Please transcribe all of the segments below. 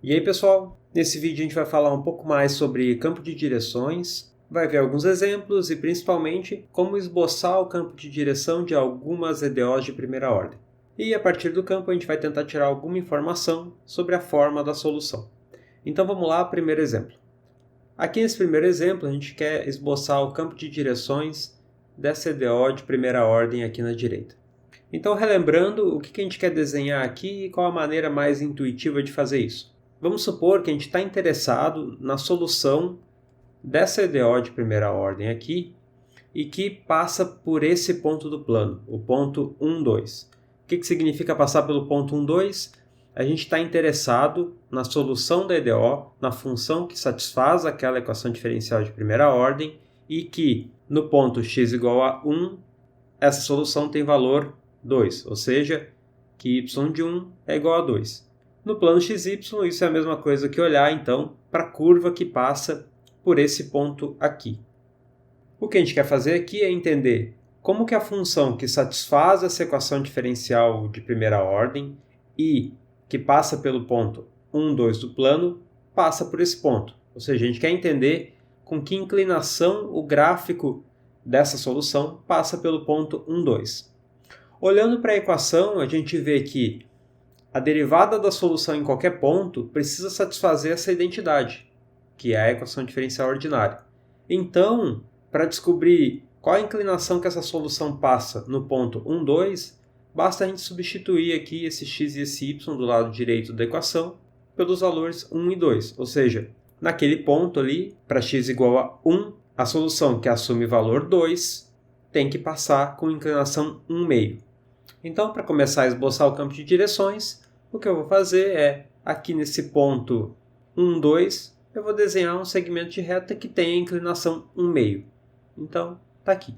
E aí, pessoal, nesse vídeo a gente vai falar um pouco mais sobre campo de direções, vai ver alguns exemplos e principalmente como esboçar o campo de direção de algumas EDOs de primeira ordem. E a partir do campo a gente vai tentar tirar alguma informação sobre a forma da solução. Então vamos lá, primeiro exemplo. Aqui nesse primeiro exemplo a gente quer esboçar o campo de direções dessa EDO de primeira ordem aqui na direita. Então, relembrando, o que a gente quer desenhar aqui e qual a maneira mais intuitiva de fazer isso? Vamos supor que a gente está interessado na solução dessa EDO de primeira ordem aqui e que passa por esse ponto do plano, o ponto 1, 2. O que significa passar pelo ponto 1, 2? A gente está interessado na solução da EDO, na função que satisfaz aquela equação diferencial de primeira ordem e que no ponto x igual a 1, essa solução tem valor 2, ou seja, que y de 1 é igual a 2. No plano xy, isso é a mesma coisa que olhar, então, para a curva que passa por esse ponto aqui. O que a gente quer fazer aqui é entender como que a função que satisfaz essa equação diferencial de primeira ordem e que passa pelo ponto 1, 2 do plano, passa por esse ponto. Ou seja, a gente quer entender com que inclinação o gráfico dessa solução passa pelo ponto 1, 2. Olhando para a equação, a gente vê que a derivada da solução em qualquer ponto precisa satisfazer essa identidade, que é a equação diferencial ordinária. Então, para descobrir qual a inclinação que essa solução passa no ponto 1, 2, basta a gente substituir aqui esse x e esse y do lado direito da equação pelos valores 1 e 2. Ou seja, naquele ponto ali, para x igual a 1, a solução que assume valor 2 tem que passar com inclinação 1/2. Então, para começar a esboçar o campo de direções, o que eu vou fazer é, aqui nesse ponto 1, 2, eu vou desenhar um segmento de reta que tenha inclinação 1/2. Então, está aqui.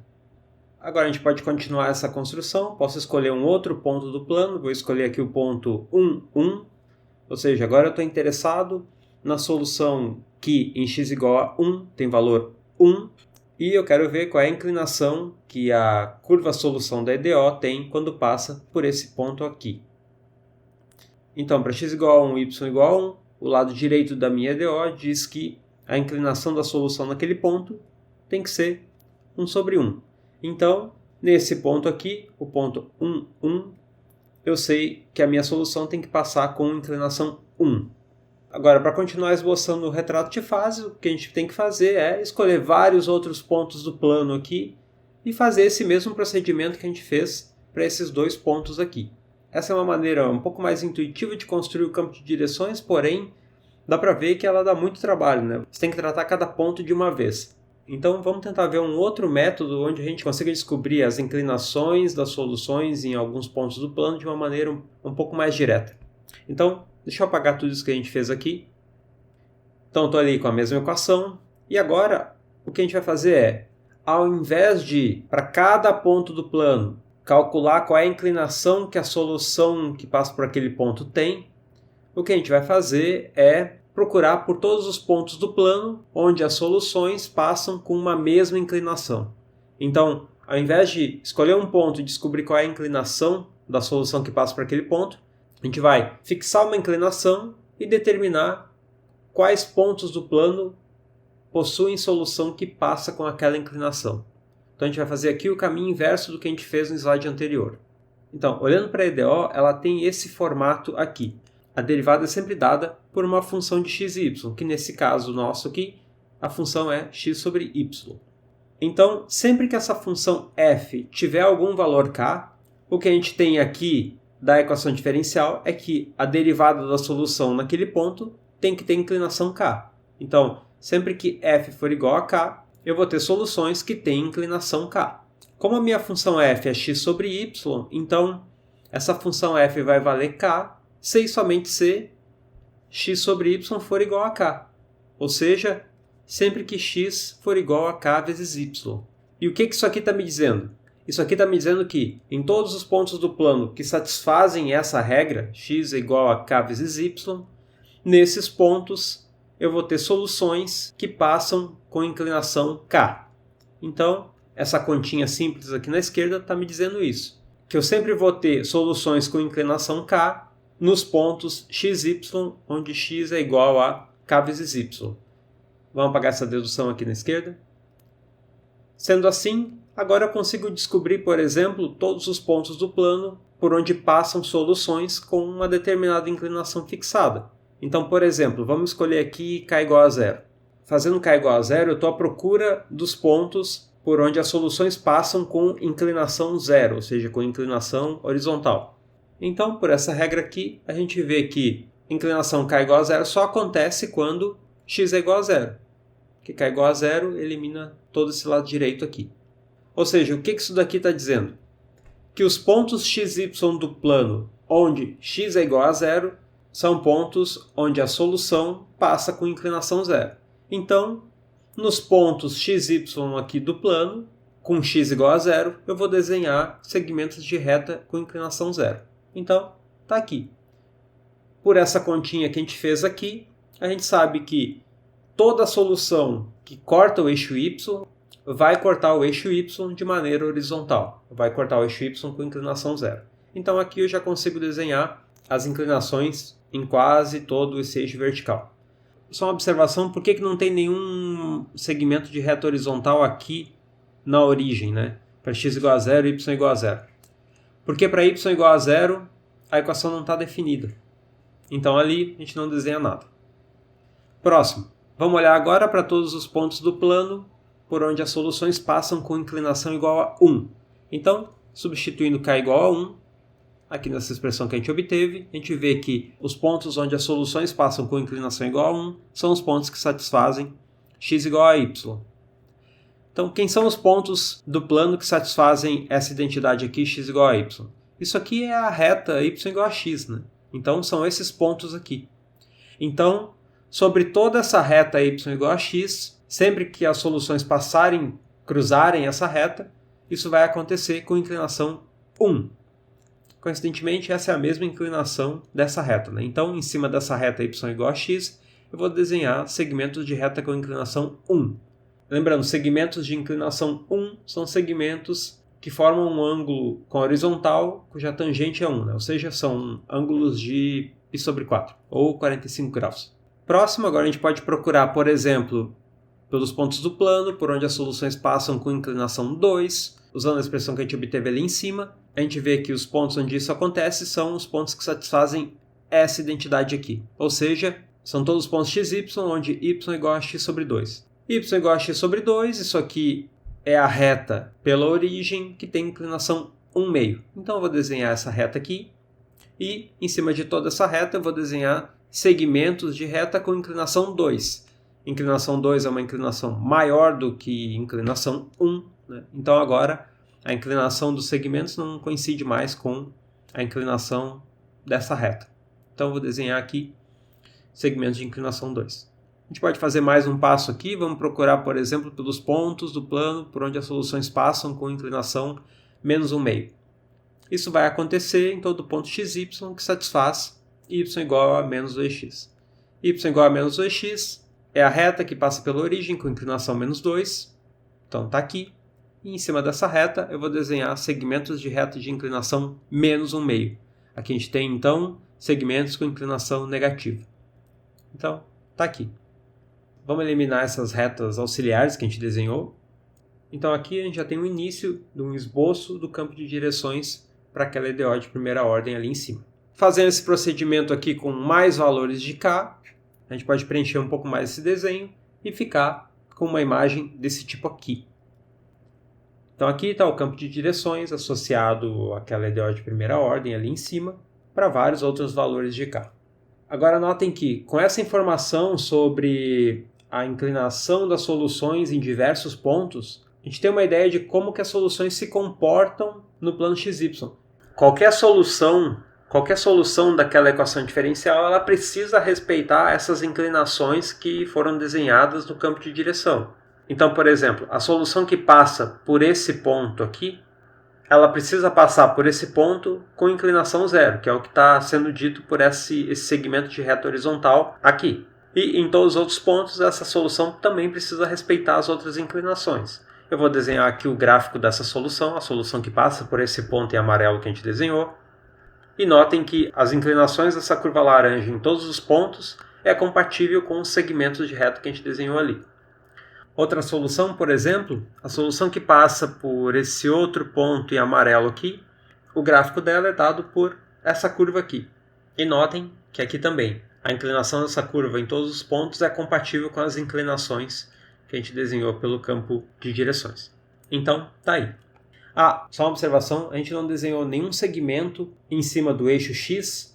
Agora a gente pode continuar essa construção, posso escolher um outro ponto do plano, vou escolher aqui o ponto 1, 1, ou seja, agora eu estou interessado na solução que em x igual a 1 tem valor 1, e eu quero ver qual é a inclinação que a curva solução da EDO tem quando passa por esse ponto aqui. Então, para x igual a 1 e y igual a 1, o lado direito da minha EDO diz que a inclinação da solução naquele ponto tem que ser 1/1. Então, nesse ponto aqui, o ponto 1, 1, eu sei que a minha solução tem que passar com inclinação 1. Agora, para continuar esboçando o retrato de fase, o que a gente tem que fazer é escolher vários outros pontos do plano aqui e fazer esse mesmo procedimento que a gente fez para esses dois pontos aqui. Essa é uma maneira um pouco mais intuitiva de construir o campo de direções, porém, dá para ver que ela dá muito trabalho, né? Você tem que tratar cada ponto de uma vez. Então, vamos tentar ver um outro método onde a gente consiga descobrir as inclinações das soluções em alguns pontos do plano de uma maneira um pouco mais direta. Então, deixa eu apagar tudo isso que a gente fez aqui. Então, estou ali com a mesma equação. E agora, o que a gente vai fazer é, ao invés de, para cada ponto do plano, calcular qual é a inclinação que a solução que passa por aquele ponto tem, o que a gente vai fazer é procurar por todos os pontos do plano onde as soluções passam com uma mesma inclinação. Então, ao invés de escolher um ponto e descobrir qual é a inclinação da solução que passa por aquele ponto, a gente vai fixar uma inclinação e determinar quais pontos do plano possuem solução que passa com aquela inclinação. Então a gente vai fazer aqui o caminho inverso do que a gente fez no slide anterior. Então, olhando para a EDO, ela tem esse formato aqui. A derivada é sempre dada por uma função de x e y, que nesse caso nosso aqui, a função é x/y. Então, sempre que essa função f tiver algum valor k, o que a gente tem aqui da equação diferencial é que a derivada da solução naquele ponto tem que ter inclinação k. Então, sempre que f for igual a k, eu vou ter soluções que têm inclinação k. Como a minha função f é x/y, então essa função f vai valer k se e somente se x/y for igual a k. Ou seja, sempre que x for igual a k vezes y. E o que isso aqui está me dizendo? Isso aqui está me dizendo que em todos os pontos do plano que satisfazem essa regra, x é igual a k vezes y, nesses pontos eu vou ter soluções que passam com inclinação k. Então, essa continha simples aqui na esquerda está me dizendo isso. Que eu sempre vou ter soluções com inclinação k nos pontos x, y, onde x é igual a k vezes y. Vamos apagar essa dedução aqui na esquerda. Sendo assim, agora eu consigo descobrir, por exemplo, todos os pontos do plano por onde passam soluções com uma determinada inclinação fixada. Então, por exemplo, vamos escolher aqui k igual a zero. Fazendo k igual a zero, eu estou à procura dos pontos por onde as soluções passam com inclinação zero, ou seja, com inclinação horizontal. Então, por essa regra aqui, a gente vê que inclinação k igual a zero só acontece quando x é igual a zero. Que k igual a zero elimina todo esse lado direito aqui. Ou seja, o que isso daqui está dizendo? Que os pontos x, y do plano onde x é igual a zero são pontos onde a solução passa com inclinação zero. Então, nos pontos x, y aqui do plano, com x igual a zero, eu vou desenhar segmentos de reta com inclinação zero. Então, está aqui. Por essa continha que a gente fez aqui, a gente sabe que toda solução que corta o eixo y vai cortar o eixo y de maneira horizontal. Vai cortar o eixo y com inclinação zero. Então aqui eu já consigo desenhar as inclinações em quase todo esse eixo vertical. Só uma observação, por que não tem nenhum segmento de reta horizontal aqui na origem, né? Para x igual a zero e y igual a zero. Porque para y igual a zero, a equação não está definida. Então ali a gente não desenha nada. Próximo. Vamos olhar agora para todos os pontos do plano por onde as soluções passam com inclinação igual a 1. Então, substituindo k igual a 1, aqui nessa expressão que a gente obteve, a gente vê que os pontos onde as soluções passam com inclinação igual a 1 são os pontos que satisfazem x igual a y. Então, quem são os pontos do plano que satisfazem essa identidade aqui, x igual a y? Isso aqui é a reta y igual a x, né? Então, são esses pontos aqui. Então, sobre toda essa reta y igual a x, sempre que as soluções cruzarem essa reta, isso vai acontecer com inclinação 1. Coincidentemente, essa é a mesma inclinação dessa reta, né? Então, em cima dessa reta y igual a x, eu vou desenhar segmentos de reta com inclinação 1. Lembrando, segmentos de inclinação 1 são segmentos que formam um ângulo com horizontal cuja tangente é 1, né? Ou seja, são ângulos de π sobre 4, ou 45 graus. Próximo, agora a gente pode procurar, por exemplo, pelos pontos do plano, por onde as soluções passam com inclinação 2, usando a expressão que a gente obteve ali em cima, a gente vê que os pontos onde isso acontece são os pontos que satisfazem essa identidade aqui. Ou seja, são todos os pontos x, y, onde y é igual a x sobre 2. Y é igual a x sobre 2, isso aqui é a reta pela origem que tem inclinação 1/2. Então eu vou desenhar essa reta aqui e em cima de toda essa reta eu vou desenhar segmentos de reta com inclinação 2. Inclinação 2 é uma inclinação maior do que inclinação 1, né? Então agora a inclinação dos segmentos não coincide mais com a inclinação dessa reta. Então eu vou desenhar aqui segmentos de inclinação 2. A gente pode fazer mais um passo aqui, vamos procurar, por exemplo, pelos pontos do plano por onde as soluções passam com inclinação menos 1/2. Isso vai acontecer em todo ponto x, y que satisfaz y igual a menos 2x. Y igual a menos 2x é a reta que passa pela origem com inclinação menos 2. Então está aqui. E em cima dessa reta eu vou desenhar segmentos de reta de inclinação menos 1/2. Aqui a gente tem, então, segmentos com inclinação negativa. Então, está aqui. Vamos eliminar essas retas auxiliares que a gente desenhou. Então aqui a gente já tem o início de um esboço do campo de direções para aquela EDO de primeira ordem ali em cima. Fazendo esse procedimento aqui com mais valores de K, a gente pode preencher um pouco mais esse desenho e ficar com uma imagem desse tipo aqui. Então aqui está o campo de direções associado àquela EDO de primeira ordem ali em cima para vários outros valores de K. Agora notem que com essa informação sobre a inclinação das soluções em diversos pontos, a gente tem uma ideia de como que as soluções se comportam no plano XY. Qualquer solução daquela equação diferencial, ela precisa respeitar essas inclinações que foram desenhadas no campo de direção. Então, por exemplo, a solução que passa por esse ponto aqui, ela precisa passar por esse ponto com inclinação zero, que é o que está sendo dito por esse segmento de reta horizontal aqui. E em todos os outros pontos, essa solução também precisa respeitar as outras inclinações. Eu vou desenhar aqui o gráfico dessa solução, a solução que passa por esse ponto em amarelo que a gente desenhou. E notem que as inclinações dessa curva laranja em todos os pontos é compatível com os segmentos de reta que a gente desenhou ali. Outra solução, por exemplo, a solução que passa por esse outro ponto em amarelo aqui, o gráfico dela é dado por essa curva aqui. E notem que aqui também, a inclinação dessa curva em todos os pontos é compatível com as inclinações que a gente desenhou pelo campo de direções. Então, tá aí. Só uma observação, a gente não desenhou nenhum segmento em cima do eixo X,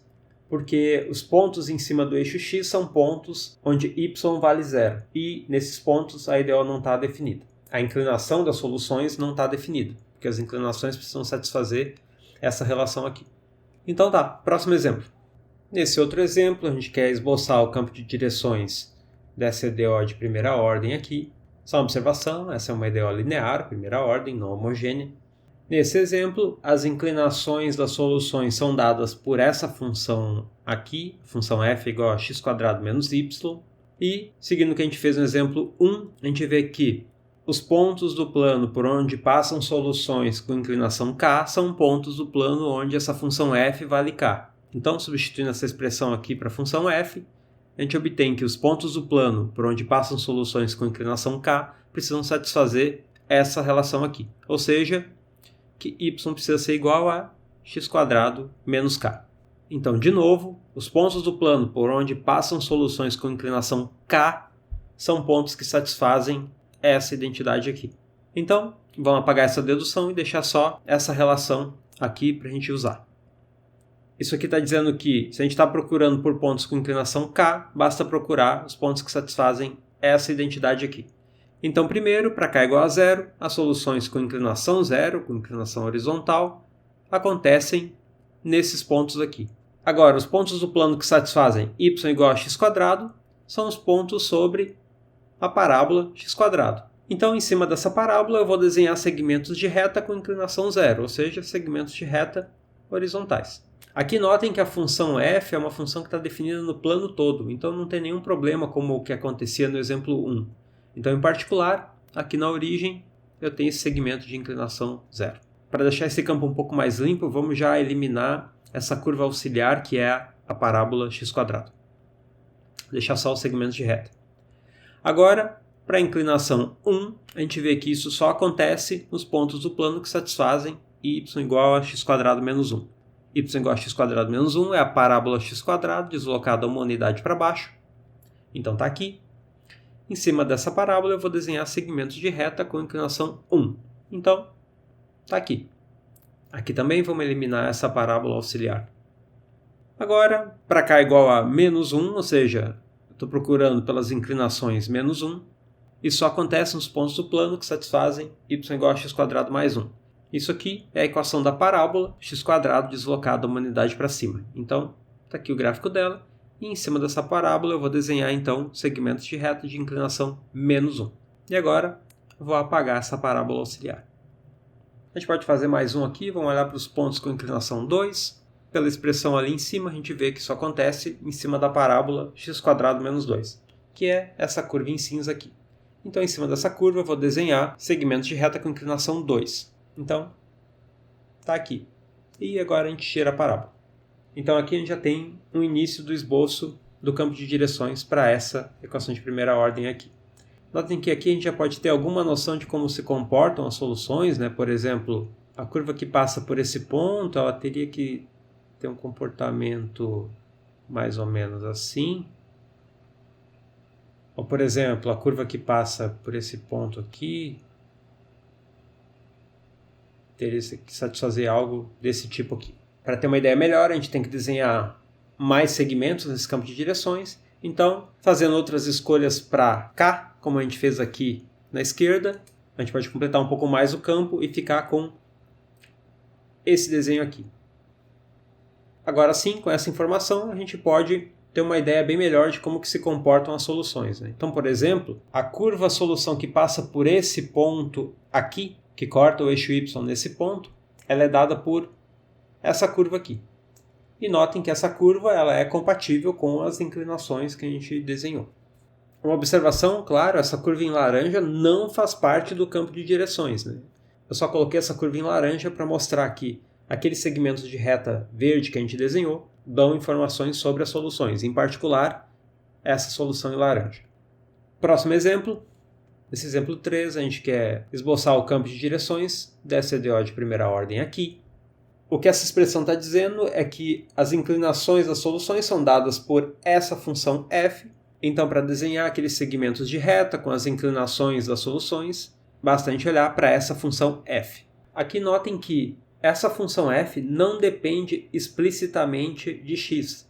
porque os pontos em cima do eixo X são pontos onde y vale zero. E nesses pontos a EDO não está definida. A inclinação das soluções não está definida, porque as inclinações precisam satisfazer essa relação aqui. Então tá, próximo exemplo. Nesse outro exemplo, a gente quer esboçar o campo de direções dessa EDO de primeira ordem aqui. Só uma observação, essa é uma EDO linear, primeira ordem, não homogênea. Nesse exemplo, as inclinações das soluções são dadas por essa função aqui, função f igual a x² menos y. E, seguindo o que a gente fez no exemplo 1, a gente vê que os pontos do plano por onde passam soluções com inclinação k são pontos do plano onde essa função f vale k. Então, substituindo essa expressão aqui para a função f, a gente obtém que os pontos do plano por onde passam soluções com inclinação k precisam satisfazer essa relação aqui. Ou seja, que y precisa ser igual a x² menos k. Então, de novo, os pontos do plano por onde passam soluções com inclinação k são pontos que satisfazem essa identidade aqui. Então, vamos apagar essa dedução e deixar só essa relação aqui para a gente usar. Isso aqui está dizendo que, se a gente está procurando por pontos com inclinação k, basta procurar os pontos que satisfazem essa identidade aqui. Então, primeiro, para k igual a zero, as soluções com inclinação zero, com inclinação horizontal, acontecem nesses pontos aqui. Agora, os pontos do plano que satisfazem y igual a x² são os pontos sobre a parábola x². Então, em cima dessa parábola, eu vou desenhar segmentos de reta com inclinação zero, ou seja, segmentos de reta horizontais. Aqui notem que a função f é uma função que está definida no plano todo, então não tem nenhum problema como o que acontecia no exemplo 1. Então, em particular, aqui na origem, eu tenho esse segmento de inclinação zero. Para deixar esse campo um pouco mais limpo, vamos já eliminar essa curva auxiliar, que é a parábola x². Deixar só os segmentos de reta. Agora, para a inclinação 1, a gente vê que isso só acontece nos pontos do plano que satisfazem y igual a x² menos 1. Y igual a x² menos 1 é a parábola x² deslocada uma unidade para baixo. Então, está aqui. Em cima dessa parábola, eu vou desenhar segmentos de reta com inclinação 1. Então, está aqui. Aqui também vamos eliminar essa parábola auxiliar. Agora, para k igual a menos 1, ou seja, estou procurando pelas inclinações menos 1. Isso só acontece nos pontos do plano que satisfazem y igual a x² mais 1. Isso aqui é a equação da parábola x² deslocada uma unidade para cima. Então, está aqui o gráfico dela. E em cima dessa parábola eu vou desenhar então segmentos de reta de inclinação menos 1. E agora eu vou apagar essa parábola auxiliar. A gente pode fazer mais um aqui, vamos olhar para os pontos com inclinação 2. Pela expressão ali em cima a gente vê que isso acontece em cima da parábola x² menos 2, que é essa curva em cinza aqui. Então em cima dessa curva eu vou desenhar segmentos de reta com inclinação 2. Então, está aqui. E agora a gente tira a parábola. Então aqui a gente já tem um início do esboço do campo de direções para essa equação de primeira ordem aqui. Notem que aqui a gente já pode ter alguma noção de como se comportam as soluções, né? Por exemplo, a curva que passa por esse ponto, ela teria que ter um comportamento mais ou menos assim. Ou, por exemplo, a curva que passa por esse ponto aqui teria que satisfazer algo desse tipo aqui. Para ter uma ideia melhor, a gente tem que desenhar mais segmentos nesse campo de direções. Então, fazendo outras escolhas para K, como a gente fez aqui na esquerda, a gente pode completar um pouco mais o campo e ficar com esse desenho aqui. Agora sim, com essa informação, a gente pode ter uma ideia bem melhor de como que se comportam as soluções, né? Então, por exemplo, a curva solução que passa por esse ponto aqui, que corta o eixo Y nesse ponto, ela é dada por essa curva aqui. E notem que essa curva ela é compatível com as inclinações que a gente desenhou. Uma observação, claro, essa curva em laranja não faz parte do campo de direções, né? Eu só coloquei essa curva em laranja para mostrar que aqueles segmentos de reta verde que a gente desenhou dão informações sobre as soluções, em particular, essa solução em laranja. Próximo exemplo. Nesse exemplo 3, a gente quer esboçar o campo de direções dessa EDO de primeira ordem aqui. O que essa expressão está dizendo é que as inclinações das soluções são dadas por essa função f. Então, para desenhar aqueles segmentos de reta com as inclinações das soluções, basta a gente olhar para essa função f. Aqui notem que essa função f não depende explicitamente de x.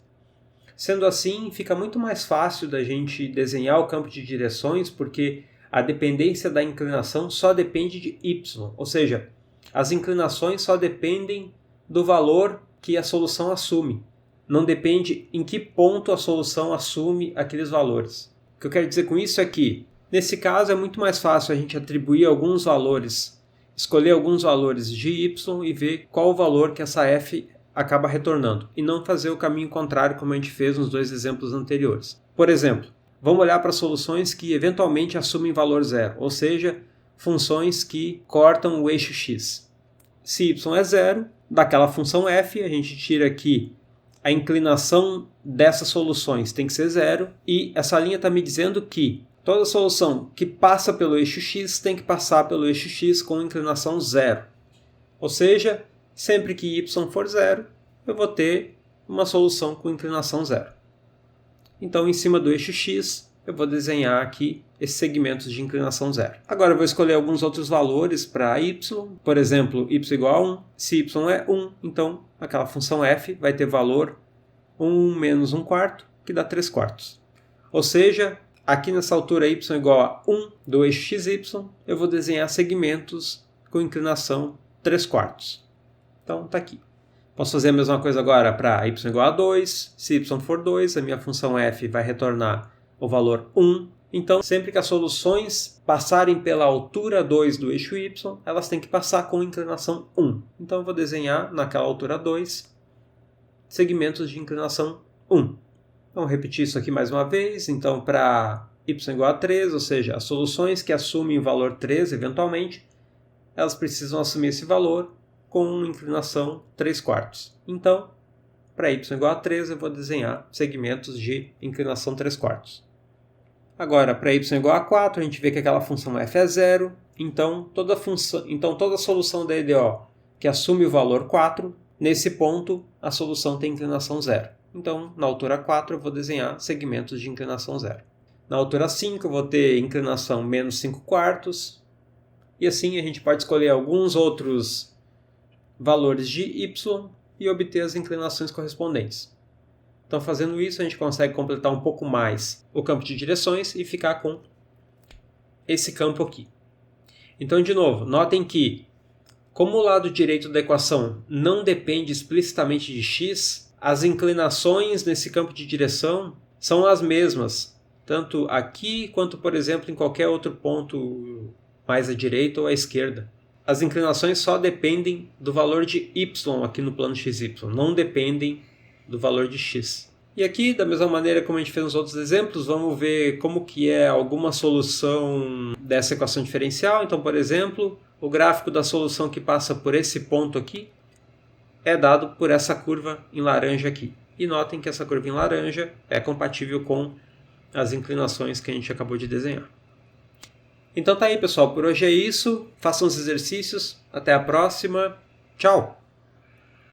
Sendo assim, fica muito mais fácil da gente desenhar o campo de direções, porque a dependência da inclinação só depende de y, ou seja, as inclinações só dependem do valor que a solução assume. Não depende em que ponto a solução assume aqueles valores. O que eu quero dizer com isso é que, nesse caso, é muito mais fácil a gente atribuir alguns valores, escolher alguns valores de y e ver qual o valor que essa f acaba retornando, e não fazer o caminho contrário como a gente fez nos dois exemplos anteriores. Por exemplo, vamos olhar para soluções que eventualmente assumem valor zero, ou seja, funções que cortam o eixo x. Se y é zero, daquela função f, a gente tira aqui a inclinação dessas soluções tem que ser zero, e essa linha está me dizendo que toda solução que passa pelo eixo x tem que passar pelo eixo x com inclinação zero. Ou seja, sempre que y for zero, eu vou ter uma solução com inclinação zero. Então, em cima do eixo x, eu vou desenhar aqui esses segmentos de inclinação zero. Agora eu vou escolher alguns outros valores para y, por exemplo, y igual a 1. Se y é 1, então aquela função f vai ter valor 1 menos 1 quarto, que dá 3 quartos. Ou seja, aqui nessa altura y igual a 1 do eixo xy, eu vou desenhar segmentos com inclinação 3 quartos. Então está aqui. Posso fazer a mesma coisa agora para y igual a 2. Se y for 2, a minha função f vai retornar o valor 1. Então, sempre que as soluções passarem pela altura 2 do eixo y, elas têm que passar com inclinação 1. Então, eu vou desenhar naquela altura 2 segmentos de inclinação 1. Vamos repetir isso aqui mais uma vez. Então, para y igual a 3, ou seja, as soluções que assumem o valor 3, eventualmente, elas precisam assumir esse valor com inclinação 3 quartos. Então, para y igual a 3, eu vou desenhar segmentos de inclinação 3 quartos. Agora, para y igual a 4, a gente vê que aquela função f é zero, então toda solução da EDO que assume o valor 4, nesse ponto a solução tem inclinação zero. Então, na altura 4, eu vou desenhar segmentos de inclinação zero. Na altura 5, eu vou ter inclinação menos 5 quartos, e assim a gente pode escolher alguns outros valores de y e obter as inclinações correspondentes. Então, fazendo isso, a gente consegue completar um pouco mais o campo de direções e ficar com esse campo aqui. Então, de novo, notem que, como o lado direito da equação não depende explicitamente de x, as inclinações nesse campo de direção são as mesmas, tanto aqui quanto, por exemplo, em qualquer outro ponto mais à direita ou à esquerda. As inclinações só dependem do valor de y aqui no plano xy, não dependem do valor de x. E aqui, da mesma maneira como a gente fez nos outros exemplos, vamos ver como que é alguma solução dessa equação diferencial. Então, por exemplo, o gráfico da solução que passa por esse ponto aqui é dado por essa curva em laranja aqui. E notem que essa curva em laranja é compatível com as inclinações que a gente acabou de desenhar. Então tá aí, pessoal. Por hoje é isso. Façam os exercícios. Até a próxima. Tchau!